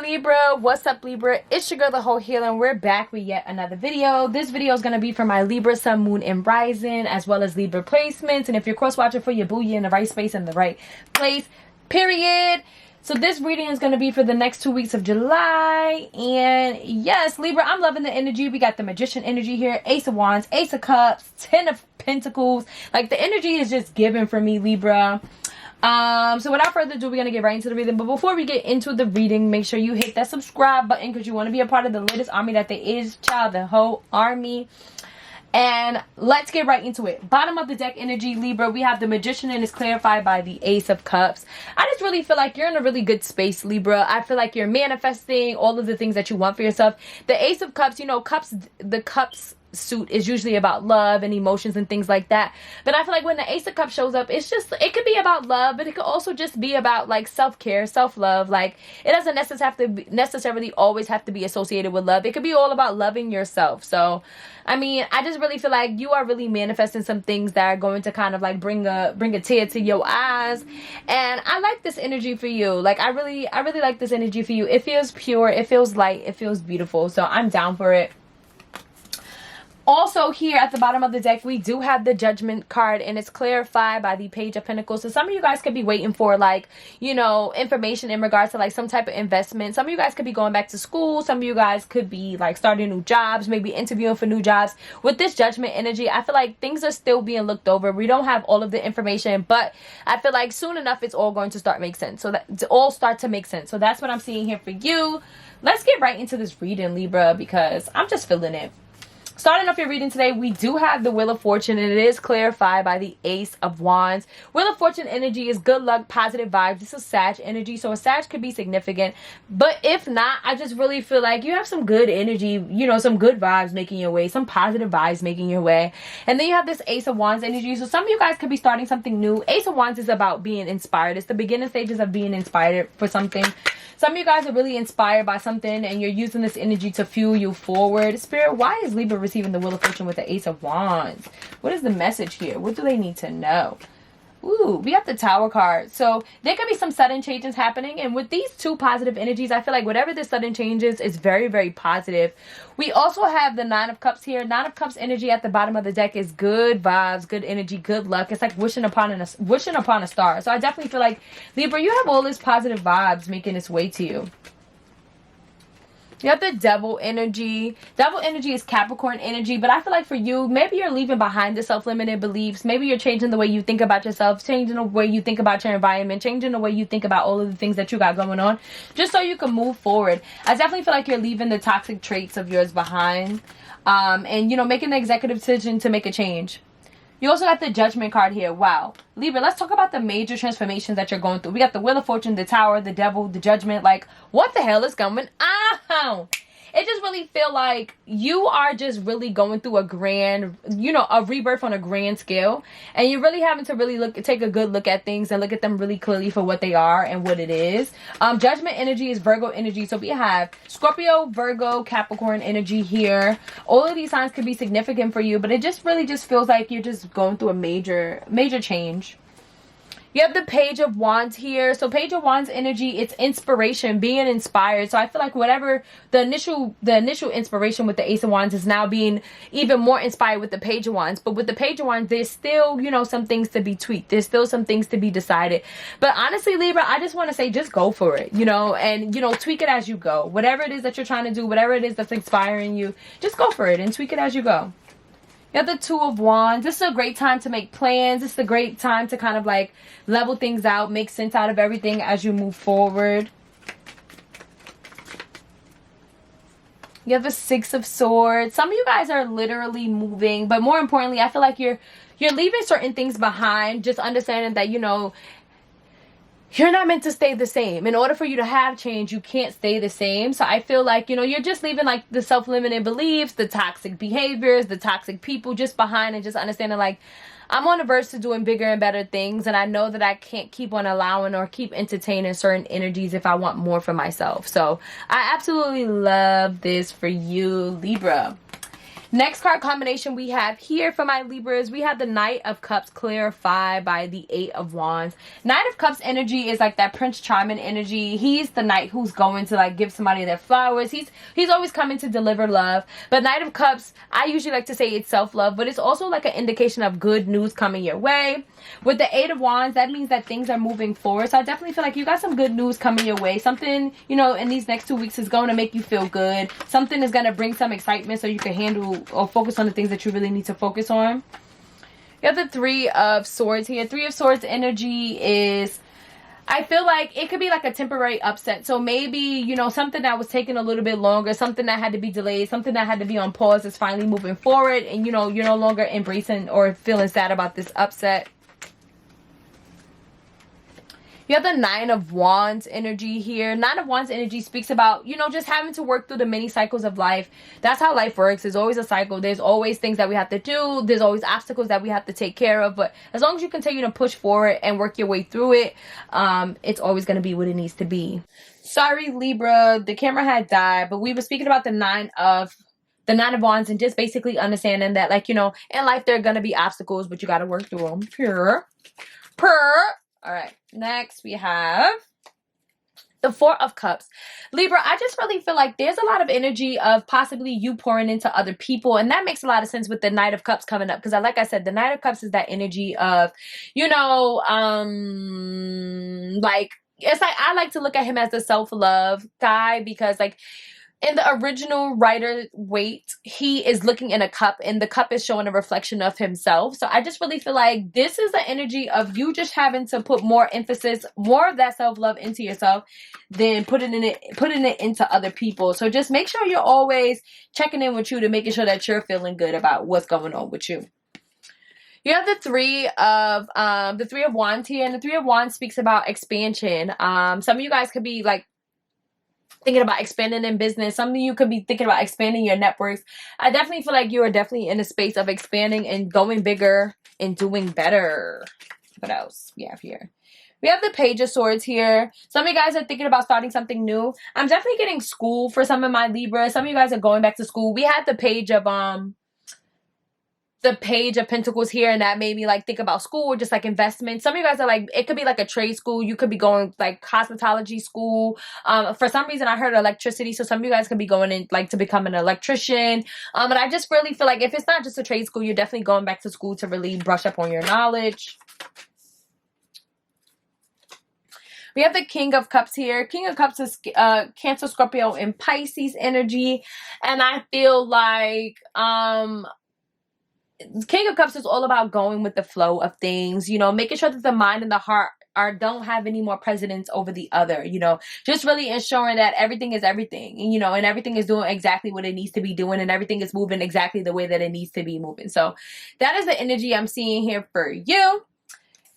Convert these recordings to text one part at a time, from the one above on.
Libra, what's up Libra? It's your girl the Heaux Healer, and we're back with yet another video. This video is going to be for my Libra Sun, Moon, and Rising, as well as Libra placements. And if you're cross watching for your boo, you're in the right space and the right place, period. So this reading is going to be for the next 2 weeks of July. And yes, Libra, I'm loving the energy. We got the Magician energy here, Ace of Wands, Ace of Cups, 10 of Pentacles. Like, the energy is just given for me, Libra. So without further ado, we're gonna get right into the reading. But before we get into the reading, make sure you hit that subscribe button because you want to be a part of the latest army that there is, child, the Heaux Army. And let's get right into it. Bottom of the deck energy, Libra, we have the Magician, and it's clarified by the Ace of Cups. I just really feel like you're in a really good space, Libra. I feel like you're manifesting all of the things that you want for yourself. The Ace of Cups, you know, the cups suit is usually about love and emotions and things like that. But I feel like when the Ace of Cups shows up, it's just, it could be about love, but it could also just be about like self-care, self-love. Like, it doesn't necessarily always have to be associated with love. It could be all about loving yourself. So I mean, I just really feel like you are really manifesting some things that are going to kind of like bring a tear to your eyes. And I like this energy for you. Like, I really like this energy for you. It feels pure, it feels light, it feels beautiful. So I'm down for it. Also, here at the bottom of the deck, we do have the Judgment card, and it's clarified by the Page of Pentacles. So some of you guys could be waiting for, like, you know, information in regards to like some type of investment. Some of you guys could be going back to school. Some of you guys could be like starting new jobs, maybe interviewing for new jobs. With this Judgment energy, I feel like things are still being looked over. We don't have all of the information, but I feel like soon enough it's all going to start make sense. So that it's all start to make sense. So that's what I'm seeing here for you. Let's get right into this reading, Libra, because I'm just feeling it. Starting off your reading today, we do have the Wheel of Fortune, and it is clarified by the Ace of Wands. Wheel of Fortune energy is good luck, positive vibes. This is Sag energy, so a Sag could be significant. But if not, I just really feel like you have some good energy, you know, some good vibes making your way, some positive vibes making your way. And then you have this Ace of Wands energy, so some of you guys could be starting something new. Ace of Wands is about being inspired. It's the beginning stages of being inspired for something. Some of you guys are really inspired by something, and you're using this energy to fuel you forward. Spirit, why is Libra receiving the Wheel of Fortune with the Ace of Wands? What is the message here? What do they need to know? Ooh, we have the Tower card. So there could be some sudden changes happening. And with these two positive energies, I feel like whatever this sudden changes is very, very positive. We also have the Nine of Cups here. Nine of Cups energy at the bottom of the deck is good vibes, good energy, good luck. It's like wishing upon a star. So I definitely feel like, Libra, you have all this positive vibes making its way to you. You have the Devil energy. Devil energy is Capricorn energy, but I feel like for you, maybe you're leaving behind the self-limited beliefs. Maybe you're changing the way you think about yourself, changing the way you think about your environment, changing the way you think about all of the things that you got going on, just so you can move forward. I definitely feel like you're leaving the toxic traits of yours behind, and, you know, making the executive decision to make a change. You also got the Judgment card here. Wow. Libra, let's talk about the major transformations that you're going through. We got the Wheel of Fortune, the Tower, the Devil, the Judgment. Like, what the hell is going on? It just really feel like you are just really going through a grand, you know, a rebirth on a grand scale. And you're really having to really take a good look at things and look at them really clearly for what they are and what it is. Judgment energy is Virgo energy. So we have Scorpio, Virgo, Capricorn energy here. All of these signs could be significant for you, but it just really just feels like you're just going through a major change. You have the Page of Wands here. So Page of Wands energy, it's inspiration, being inspired. So I feel like whatever the initial inspiration with the Ace of Wands is now being even more inspired with the Page of Wands. But with the Page of Wands, there's still, you know, some things to be tweaked. There's still some things to be decided. But honestly, Libra, I just want to say, just go for it, you know, and, you know, tweak it as you go. Whatever it is that you're trying to do, whatever it is that's inspiring you, just go for it and tweak it as you go. You have the Two of Wands. This is a great time to make plans. This is a great time to kind of like level things out, make sense out of everything as you move forward. You have the Six of Swords. Some of you guys are literally moving, but more importantly, I feel like you're leaving certain things behind, just understanding that, you know, you're not meant to stay the same. In order for you to have change, you can't stay the same. So I feel like, you know, you're just leaving like the self-limiting beliefs, the toxic behaviors, the toxic people just behind, and just understanding like, I'm on the verge to doing bigger and better things, and I know that I can't keep on allowing or keep entertaining certain energies if I want more for myself. So I absolutely love this for you, Libra. Next card combination we have here for my Libras, we have the Knight of Cups clarified by the Eight of Wands. Knight of Cups energy is like that Prince Charming energy. He's the knight who's going to like give somebody their flowers. He's always coming to deliver love. But Knight of Cups, I usually like to say it's self-love, but it's also like an indication of good news coming your way. With the Eight of Wands, that means that things are moving forward. So I definitely feel like you got some good news coming your way. Something, you know, in these next 2 weeks is going to make you feel good. Something is going to bring some excitement so you can handle or focus on the things that you really need to focus on. You have the Three of Swords here. Three of Swords energy is, I feel like it could be like a temporary upset. So maybe, you know, something that was taking a little bit longer, something that had to be delayed, something that had to be on pause is finally moving forward. And, you know, you're no longer embracing or feeling sad about this upset. You have the Nine of Wands energy here. Nine of Wands energy speaks about, you know, just having to work through the many cycles of life. That's how life works. There's always a cycle. There's always things that we have to do. There's always obstacles that we have to take care of. But as long as you continue to push forward and work your way through it, it's always going to be what it needs to be. Sorry, Libra, the camera had died, but we were speaking about the Nine of Wands and just basically understanding that, like, you know, in life there are going to be obstacles, but you got to work through them. All right, next we have the Four of Cups. Libra, I just really feel like there's a lot of energy of possibly you pouring into other people. And that makes a lot of sense with the Knight of Cups coming up. Because like I said, the Knight of Cups is that energy of, you know, like, it's like, I like to look at him as the self-love guy. Because like, in the original Rider Waite, he is looking in a cup and the cup is showing a reflection of himself. So I just really feel like this is the energy of you just having to put more emphasis, more of that self-love into yourself than putting it into other people. So just make sure you're always checking in with you to making sure that you're feeling good about what's going on with you. You have the Three of Wands here, and the Three of Wands speaks about expansion. Some of you guys could be like thinking about expanding in business. Some of you could be thinking about expanding your networks. I definitely feel like you are definitely in a space of expanding and going bigger and doing better. What else we have here? We have the Page of Swords here. Some of you guys are thinking about starting something new. I'm definitely getting school for some of my Libras. Some of you guys are going back to school. We had the Page of Pentacles here, and that made me like think about school or just like investment. Some of you guys are like, it could be like a trade school. You could be going like hospitality school. For some reason I heard electricity, so some of you guys could be going in like to become an electrician. And I just really feel like if it's not just a trade school, you're definitely going back to school to really brush up on your knowledge. We have the King of Cups here. King of Cups is Cancer, Scorpio, and Pisces energy. And I feel like King of Cups is all about going with the flow of things, you know, making sure that the mind and the heart don't have any more precedence over the other, you know, just really ensuring that everything is everything, you know, and everything is doing exactly what it needs to be doing, and everything is moving exactly the way that it needs to be moving. So that is the energy I'm seeing here for you.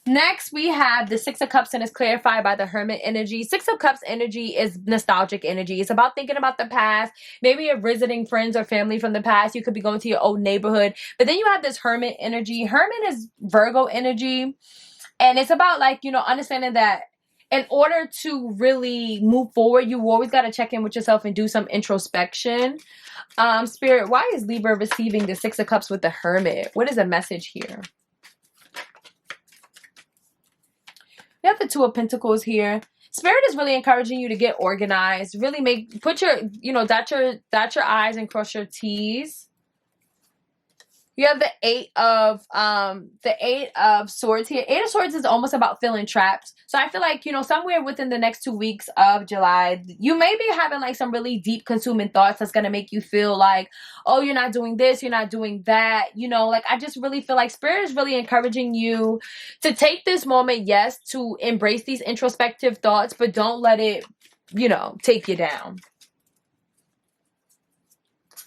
Next, we have the Six of Cups, and it's clarified by the Hermit energy. Six of Cups energy is nostalgic energy. It's about thinking about the past. Maybe you're visiting friends or family from the past. You could be going to your old neighborhood. But then you have this Hermit energy. Hermit is Virgo energy. And it's about like, you know, understanding that in order to really move forward, you always got to check in with yourself and do some introspection. Spirit, why is Libra receiving the Six of Cups with the Hermit? What is the message here? We have the Two of Pentacles here. Spirit is really encouraging you to get organized. Really put your, you know, dot your I's and cross your T's. You have the Eight of Swords here. Eight of Swords is almost about feeling trapped. So I feel like, you know, somewhere within the next 2 weeks of July, you may be having like some really deep consuming thoughts that's going to make you feel like, oh, you're not doing this, you're not doing that. You know, like I just really feel like Spirit is really encouraging you to take this moment, yes, to embrace these introspective thoughts, but don't let it, you know, take you down.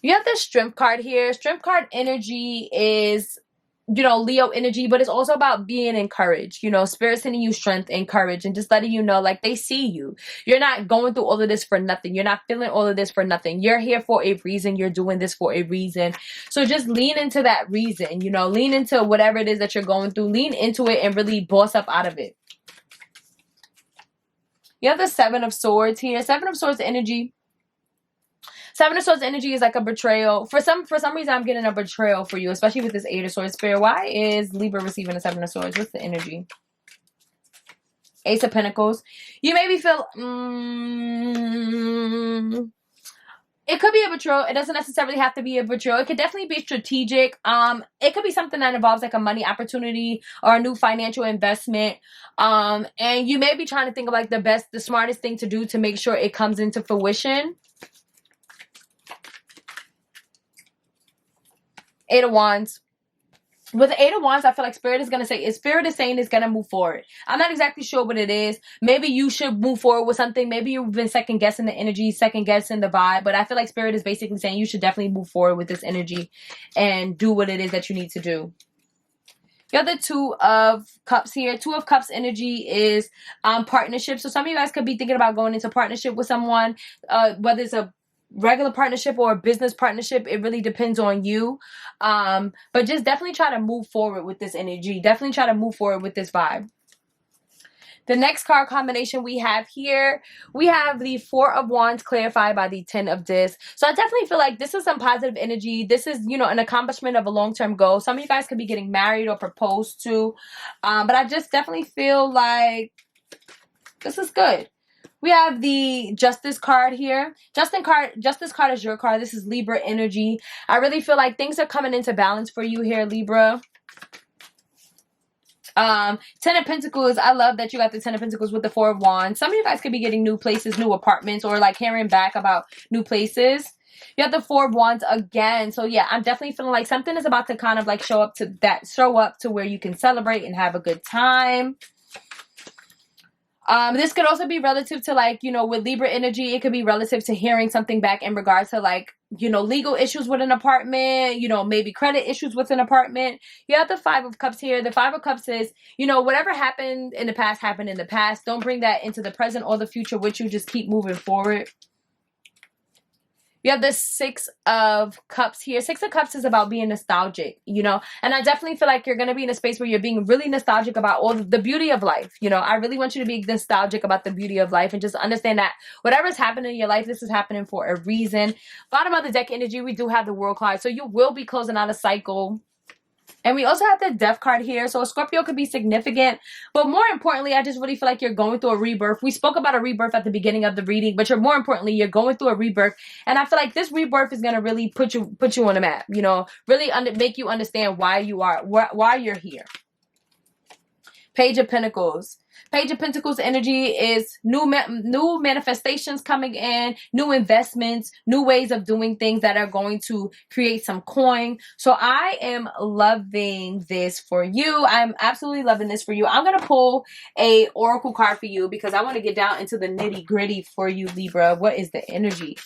You have the Strength card here. Strength card energy is, you know, Leo energy, but it's also about being encouraged. You know, Spirit sending you strength and courage and just letting you know, like, they see you. You're not going through all of this for nothing. You're not feeling all of this for nothing. You're here for a reason. You're doing this for a reason. So just lean into that reason, you know, lean into whatever it is that you're going through. Lean into it and really boss up out of it. You have the Seven of Swords here. Seven of Swords energy Seven of Swords energy is like a betrayal. For some reason, I'm getting a betrayal for you, especially with this Eight of Swords. Spirit, why is Libra receiving a Seven of Swords? What's the energy? Ace of Pentacles. You maybe feel... it could be a betrayal. It doesn't necessarily have to be a betrayal. It could definitely be strategic. It could be something that involves like a money opportunity or a new financial investment. And you may be trying to think of like the smartest thing to do to make sure it comes into fruition. Eight of Wands. With the Eight of Wands, I feel like Spirit is saying it's going to move forward. I'm not exactly sure what it is. Maybe you should move forward with something. Maybe you've been second guessing the energy, second guessing the vibe. But I feel like Spirit is basically saying you should definitely move forward with this energy and do what it is that you need to do. The other Two of Cups here. Two of Cups energy is partnership. So some of you guys could be thinking about going into partnership with someone, whether it's a regular partnership or a business partnership. It really depends on you, but just definitely try to move forward with this energy. Definitely try to move forward with this vibe. The next card combination we have here, we have the Four of Wands clarified by the Ten of Discs. So I definitely feel like this is some positive energy. This is, you know, an accomplishment of a long-term goal. Some of you guys could be getting married or proposed to, but I just definitely feel like this is good. We have the Justice card here. Justice card is your card. This is Libra energy. I really feel like things are coming into balance for you here, Libra. Ten of Pentacles. I love that you got the Ten of Pentacles with the Four of Wands. Some of you guys could be getting new places, new apartments, or like hearing back about new places. You have the Four of Wands again. So yeah, I'm definitely feeling like something is about to kind of like show up to where you can celebrate and have a good time. This could also be relative to like, you know, with Libra energy, it could be relative to hearing something back in regards to like, you know, legal issues with an apartment, you know, maybe credit issues with an apartment. You have the Five of Cups here. The Five of Cups is, you know, whatever happened in the past. Don't bring that into the present or the future with you. Just keep moving forward. You have the Six of Cups here. Six of Cups is about being nostalgic, you know, and I definitely feel like you're going to be in a space where you're being really nostalgic about all the beauty of life. You know, I really want you to be nostalgic about the beauty of life and just understand that whatever's happening in your life, this is happening for a reason. Bottom of the deck energy, we do have the World card. So you will be closing out a cycle. And we also have the Death card here. So a Scorpio could be significant. But more importantly, I just really feel like you're going through a rebirth. We spoke about a rebirth at the beginning of the reading. But more importantly, you're going through a rebirth. And I feel like this rebirth is going to really put you on the map. You know, really make you understand why you're here. Page of Pentacles. Page of Pentacles energy is new manifestations coming in, new investments, new ways of doing things that are going to create some coin. So I am loving this for you. I'm absolutely loving this for you. I'm going to pull a oracle card for you because I want to get down into the nitty gritty for you, Libra. What is the energy?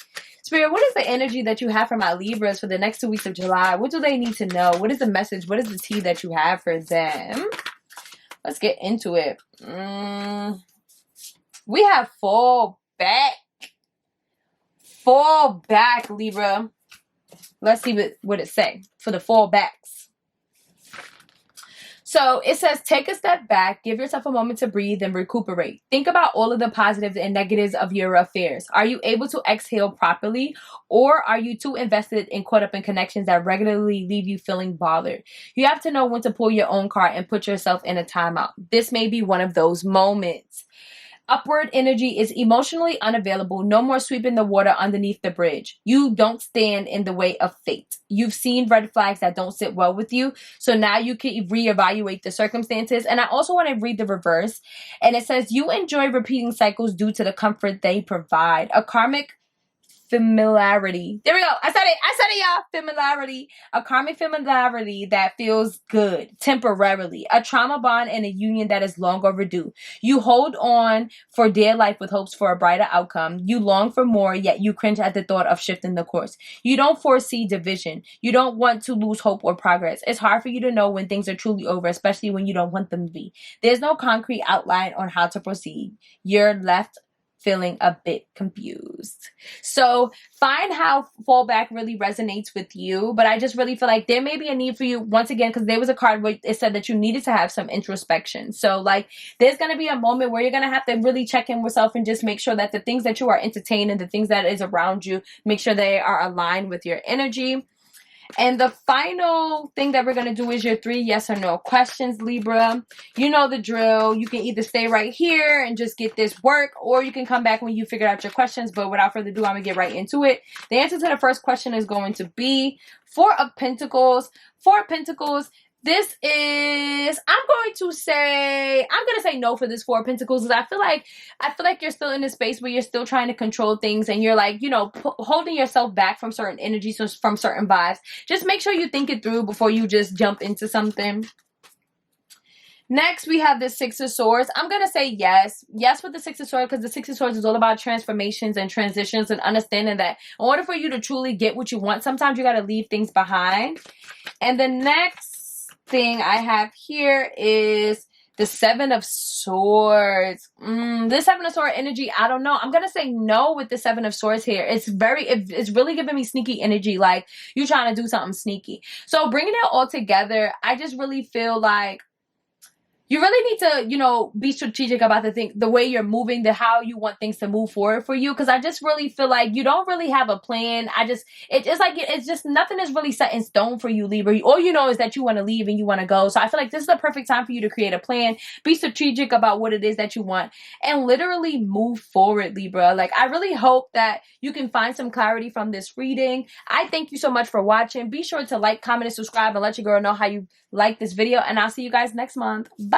Spirit, what is the energy that you have for my Libras for the next 2 weeks of July? What do they need to know? What is the message? What is the tea that you have for them? Let's get into it. We have fall back. Fall back, Libra. Let's see what it say for the fall backs. So it says, take a step back, give yourself a moment to breathe and recuperate. Think about all of the positives and negatives of your affairs. Are you able to exhale properly, or are you too invested and caught up in connections that regularly leave you feeling bothered? You have to know when to pull your own card and put yourself in a timeout. This may be one of those moments. Upward energy is emotionally unavailable. No more sweeping the water underneath the bridge. You don't stand in the way of fate. You've seen red flags that don't sit well with you. So now you can reevaluate the circumstances. And I also want to read the reverse. And it says, you enjoy repeating cycles due to the comfort they provide. A karmic familiarity. There we go. I said it, y'all. Familiarity. A karmic familiarity that feels good temporarily. A trauma bond and a union that is long overdue. You hold on for dear life with hopes for a brighter outcome. You long for more, yet you cringe at the thought of shifting the course. You don't foresee division. You don't want to lose hope or progress. It's hard for you to know when things are truly over, especially when you don't want them to be. There's no concrete outline on how to proceed. You're left feeling a bit confused. So find how fallback really resonates with you. But I just really feel like there may be a need for you, once again, because there was a card where it said that you needed to have some introspection. So like there's going to be a moment where you're going to have to really check in with yourself and just make sure that the things that you are entertaining, the things that is around you, make sure they are aligned with your energy. And the final thing that we're going to do is your 3 yes or no questions, Libra. You know the drill. You can either stay right here and just get this work, or you can come back when you figure out your questions. But without further ado, I'm going to get right into it. The answer to the first question is going to be 4 of Pentacles. 4 of Pentacles. This is, I'm going to say no for this 4 of Pentacles, because I feel like you're still in a space where you're still trying to control things, and you're like, you know, holding yourself back from certain energies, from certain vibes. Just make sure you think it through before you just jump into something. Next, we have the 6 of Swords. I'm going to say yes. Yes with the 6 of Swords, because the 6 of Swords is all about transformations and transitions, and understanding that in order for you to truly get what you want, sometimes you got to leave things behind. And the next thing I have here is the 7 of Swords. This 7 of Swords energy, I don't know. I'm gonna say no with the 7 of Swords here. It's really giving me sneaky energy, like you trying to do something sneaky. So bringing it all together, I just really feel like you really need to, you know, be strategic about the way you're moving, how you want things to move forward for you. Because I just really feel like you don't really have a plan. It's just nothing is really set in stone for you, Libra. All you know is that you want to leave and you want to go. So I feel like this is the perfect time for you to create a plan. Be strategic about what it is that you want and literally move forward, Libra. Like, I really hope that you can find some clarity from this reading. I thank you so much for watching. Be sure to like, comment, and subscribe, and let your girl know how you like this video. And I'll see you guys next month. Bye.